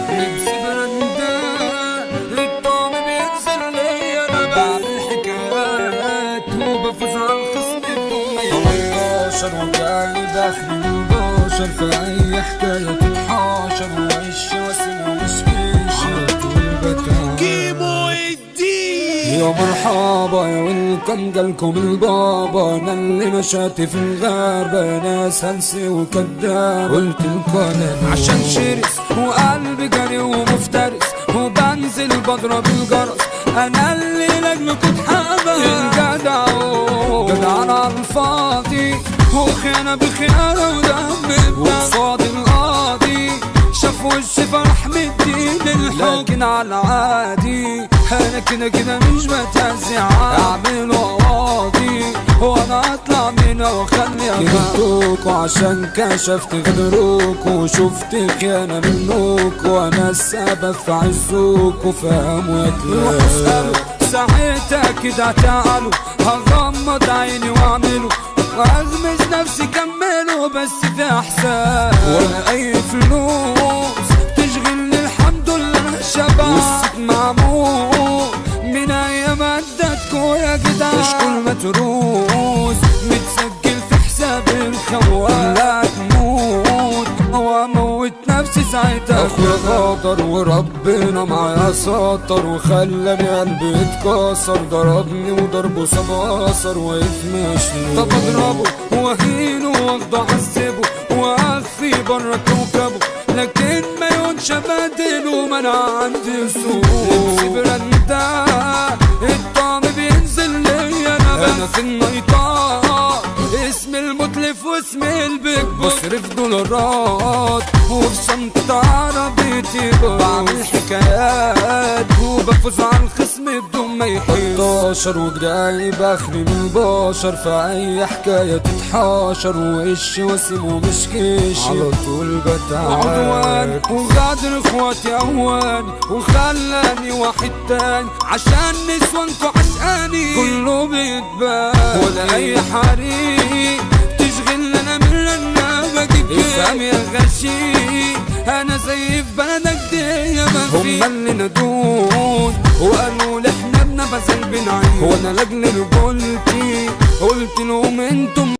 لبسي برندان الطعم بينزل لي انا بعمل حكايات وبفوز على الخصم الدنيا 18 وجاي داخل البشر في اي حكايه تتحاشر وعيش واسم ومش كيش على طول بتعب كيمو الدين. يا مرحبا يا ويلكم جالكم البابا، انا اللي مشاتي في الغابة ناس هلسي وكداب. قلت لكم عشان شرس وقلبي جري ومفترس وبنزل بضرب الجرس، انا اللي لجلكوا اتحبس. الجدع جدعان على الفاضي وخيانة بخيانة ودم وقصاد القاضي شاف وشي فرح مدين الحب، لكن على العادي انا كده مش بتهزع اعمل قواضي وانا اطلع منها واخلي كدبتوكوا عشان كشفت غدروكوا وشفت خيانة منوكوا وانا السبب في عزوكوا فهموا يتلاقوا. ساعتها كده تعالوا هغمض عيني واعملوا واغمز نفسي كملوا بس في احسان ولا اي فلوس تشغلني الحمد لله انا شبع والست معمول من ايام عدتكوا يا جدع اشكل متروس متسجل في حساب الخوان لا تموت واموت نفسي ساعتها. اخويا غدر وربنا معايا سطر وخلاني قلبي اتكسر، ضربني وضربه ساب اثر واقف مشلول. طب اضربه واهينه واخده اعذبه واخفي بره كوكبه لكن ما يكونش بدله ما انا عندي سوق. لبسي برندان الطعم بينزل لي انا في النيطان اسم المتلف واسم البيج بصرف دولارات وفي شنطة عربيتي بعمل حكايات وبفوز على الخصم بدون ما يحس. 11 وجاي بخري من البشر في اي حكاية تتحاشر ووش واسم ومش كيش على طول بتعب عدوان وغادر اخواتي اواني وخلاني واحد تاني عشان نسوانكوا عشقاني كله بيتبان ولا اي حريق تشغل انا من انا بجيب افهم يا غشي انا زي في بلدك دي يا منفي. هما اللي نادون وقالوا لي احنا بنبذل بنعيش وانا لاجل رجولتي قلت لهم انتم